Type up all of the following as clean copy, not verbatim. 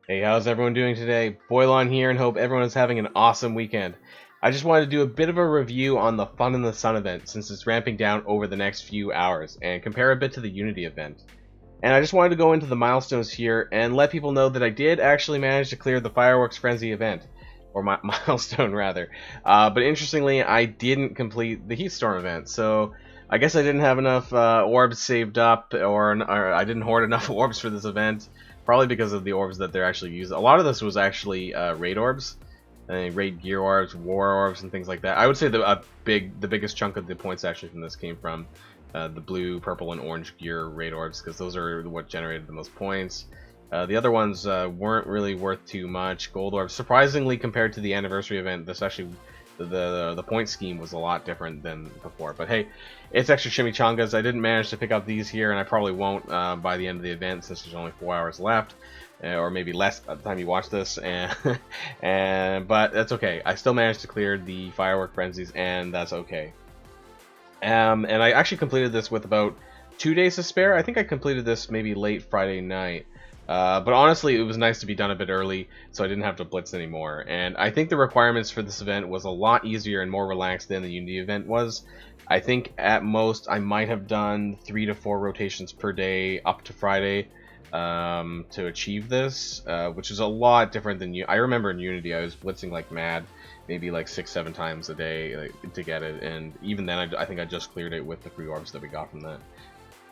Hey, how's everyone doing today? Boylon here, and hope everyone is having an awesome weekend. I just wanted to do a bit of a review on the Fun in the Sun event since it's ramping down over the next few hours, and compare a bit to the Unity event. And I just wanted to go into the milestones here and let people know that I did actually manage to clear the Fireworks Frenzy event, or milestone rather. But interestingly, I didn't complete the Heatstorm event, so I guess I didn't have enough orbs saved up, or I didn't hoard enough orbs for this event. Probably because of the orbs that they're actually using. A lot of this was actually raid orbs, raid gear orbs, war orbs, and things like that. I would say the biggest chunk of the points actually from this came from the blue, purple, and orange gear raid orbs, because those are what generated the most points. The other ones weren't really worth too much. Gold orbs, surprisingly, compared to the anniversary event, this actually the point scheme was a lot different than before. But hey, it's extra chimichangas. I didn't manage to pick up these here, and I probably won't by the end of the event since there's only 4 hours left, or maybe less by the time you watch this. But that's okay. I still managed to clear the firework frenzies, and that's okay. And I actually completed this with about 2 days to spare. I think I completed this maybe late Friday night. But honestly, it was nice to be done a bit early, so I didn't have to blitz anymore. And I think the requirements for this event was a lot easier and more relaxed than the Unity event was. I think at most I might have done 3 to 4 rotations per day up to Friday to achieve this, which is a lot different than I remember in Unity I was blitzing like mad, maybe like 6-7 times a day to get it, and even then I think I just cleared it with the free orbs that we got from that.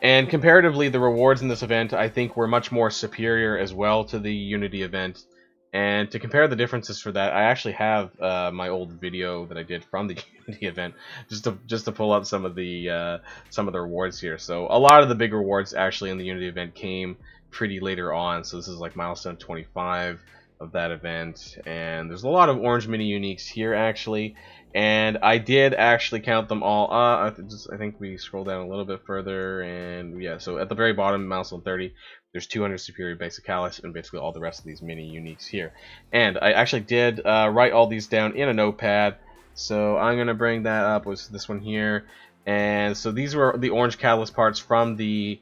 And comparatively, the rewards in this event, I think, were much more superior as well to the Unity event. And to compare the differences for that, I actually have my old video that I did from the Unity event, just to pull up some of the rewards here. So a lot of the big rewards actually in the Unity event came pretty later on. So this is like milestone 25 of that event, and there's a lot of orange mini uniques here actually. And I did actually count them all. I think we scroll down a little bit further, and yeah, so at the very bottom, milestone 30, there's 200 superior basicalis, and basically all the rest of these mini uniques here. And I actually did write all these down in a notepad, so I'm gonna bring that up with this one here. And so these were the orange catalyst parts from the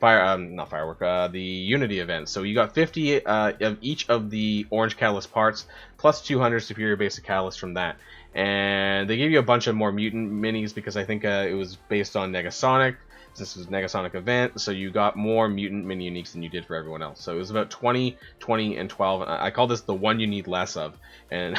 the Unity event. So you got 50 of each of the orange catalyst parts, plus 200 superior basic catalyst from that. And they gave you a bunch of more mutant minis because I think it was based on Negasonic. This was a Negasonic event, so you got more mutant mini uniques than you did for everyone else. So it was about 20, 20, and 12. I call this the one you need less of, and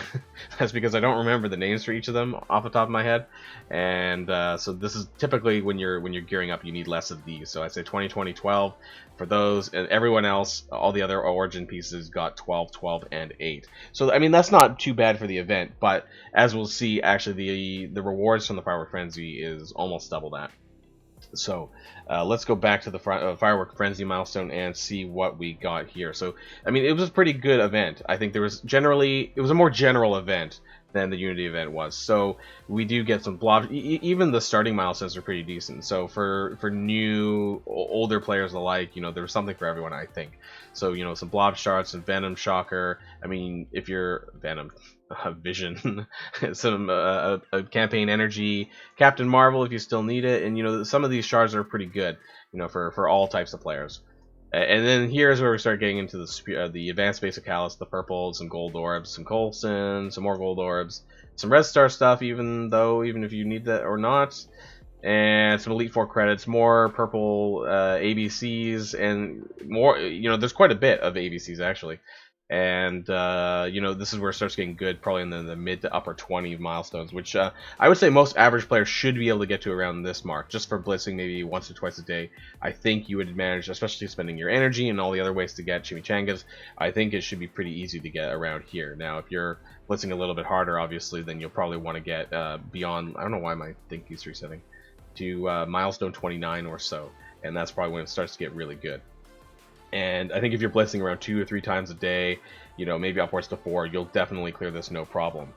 that's because I don't remember the names for each of them off the top of my head. And so this is typically when you're gearing up, you need less of these. So I say 20, 20, 12 for those, and everyone else, all the other origin pieces got 12, 12, and 8. So I mean that's not too bad for the event, but as we'll see, actually the rewards from the Firework Frenzy is almost double that. So let's go back to the Firework Frenzy milestone and see what we got here. So I mean, it was a pretty good event. I think it was a more general event than the Unity event was. So we do get some blobs. Even the starting milestones are pretty decent. So for new, older players alike, you know, there was something for everyone, I think. So, you know, some blob shards, some venom shocker. I mean, if you're venom, vision, some campaign energy, Captain Marvel if you still need it, and you know some of these shards are pretty good, you know, for all types of players. And then here's where we start getting into the advanced basicalis, the purple, some gold orbs, some Coulson, some more gold orbs, some red star stuff, even if you need that or not, and some Elite 4 credits, more purple ABCs, and more, you know, there's quite a bit of ABCs actually. And you know, this is where it starts getting good, probably in the mid to upper 20 milestones, which I would say most average players should be able to get to around this mark, just for blitzing maybe once or twice a day. I think you would manage, especially spending your energy and all the other ways to get chimichangas, I think it should be pretty easy to get around here. Now, if you're blitzing a little bit harder, obviously, then you'll probably want to get beyond, I don't know why my thing keeps resetting, to milestone 29 or so, and that's probably when it starts to get really good. And I think if you're blitzing around 2 or 3 times a day, you know, maybe upwards to 4, you'll definitely clear this no problem.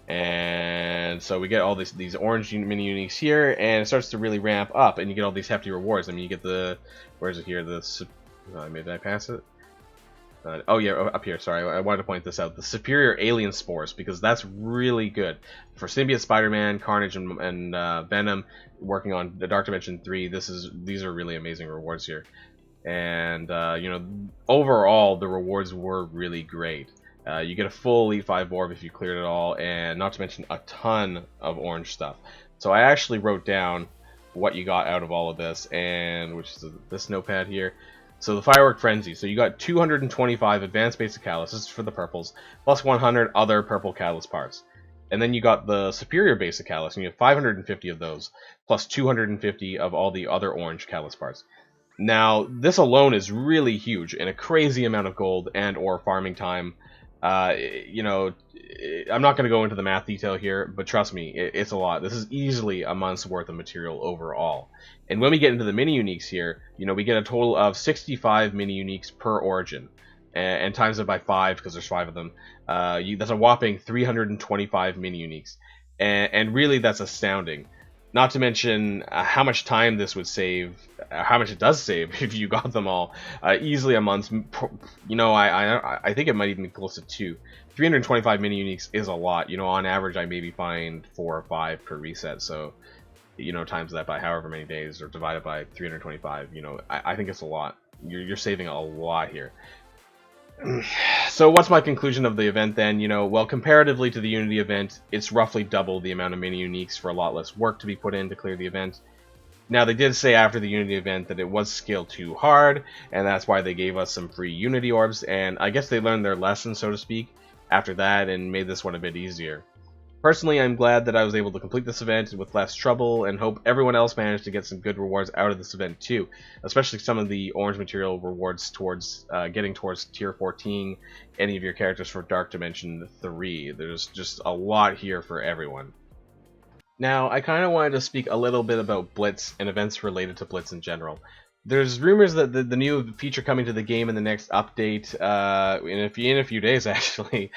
And so we get all these orange mini uniques here, and it starts to really ramp up, and you get all these hefty rewards. I mean, you get the, where is it here? Did I pass it? Oh yeah, up here. Sorry, I wanted to point this out. The superior alien spores, because that's really good for Symbiote, Spider-Man, Carnage, and Venom working on the Dark Dimension 3. These are really amazing rewards here. and you know, overall the rewards were really great. You get a full Elite 5 orb if you cleared it all, and not to mention a ton of orange stuff. So I actually wrote down what you got out of all of this, and which is this notepad here. So the Firework Frenzy. So you got 225 advanced basic catalysts for the purples, plus 100 other purple catalyst parts. And then you got the superior basic catalyst, and you have 550 of those, plus 250 of all the other orange catalyst parts. Now, this alone is really huge, and a crazy amount of gold and or farming time. You know, I'm not going to go into the math detail here, but trust me, it's a lot. This is easily a month's worth of material overall. And when we get into the mini uniques here, you know, we get a total of 65 mini uniques per origin, and times it by 5 because there's 5 of them. That's a whopping 325 mini uniques, and really that's astounding. Not to mention how much time this would save, how much it does save if you got them all. Easily a month. You know, I think it might even be close to 2. 325 mini uniques is a lot. You know, on average, I maybe find 4 or 5 per reset. So, you know, times that by however many days, or divided by 325. You know, I think it's a lot. You're saving a lot here. So what's my conclusion of the event then? You know, well, comparatively to the Unity event, it's roughly double the amount of mini uniques for a lot less work to be put in to clear the event. Now, they did say after the Unity event that it was scaled too hard, and that's why they gave us some free Unity orbs, and I guess they learned their lesson, so to speak, after that, and made this one a bit easier. Personally, I'm glad that I was able to complete this event with less trouble, and hope everyone else managed to get some good rewards out of this event too, especially some of the orange material rewards towards getting towards tier 14 any of your characters for Dark Dimension 3. There's just a lot here for everyone. Now, I kind of wanted to speak a little bit about Blitz and events related to Blitz in general. There's rumors that the new feature coming to the game in the next update, in a few days actually,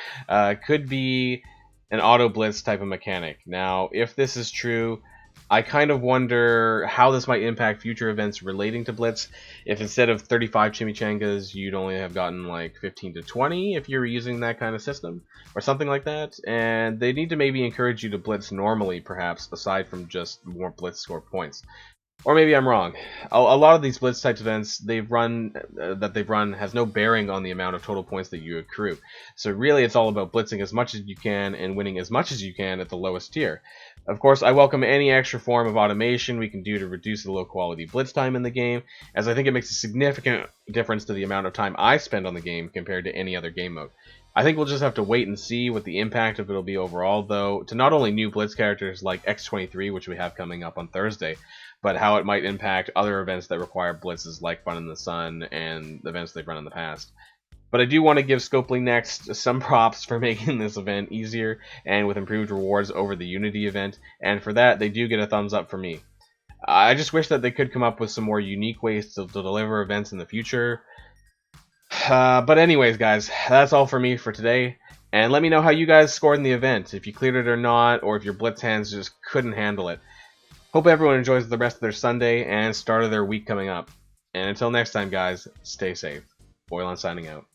could be an auto blitz type of mechanic. Now, if this is true, I kind of wonder how this might impact future events relating to blitz. If instead of 35 chimichangas, you'd only have gotten like 15 to 20 if you're using that kind of system, or something like that. And they need to maybe encourage you to blitz normally, perhaps, aside from just more blitz score points. Or maybe I'm wrong. A lot of these blitz type events they've run has no bearing on the amount of total points that you accrue. So really, it's all about blitzing as much as you can and winning as much as you can at the lowest tier. Of course, I welcome any extra form of automation we can do to reduce the low quality blitz time in the game, as I think it makes a significant difference to the amount of time I spend on the game compared to any other game mode. I think we'll just have to wait and see what the impact of it will be overall, though, to not only new blitz characters like X23, which we have coming up on Thursday, but how it might impact other events that require blitzes like Fun in the Sun and events they've run in the past. But I do want to give Scopely Next some props for making this event easier and with improved rewards over the Unity event, and for that they do get a thumbs up from me. I just wish that they could come up with some more unique ways to deliver events in the future. But anyways, guys, that's all for me for today. And let me know how you guys scored in the event, if you cleared it or not, or if your blitz hands just couldn't handle it. Hope everyone enjoys the rest of their Sunday and start of their week coming up. And until next time, guys, stay safe. Boylon signing out.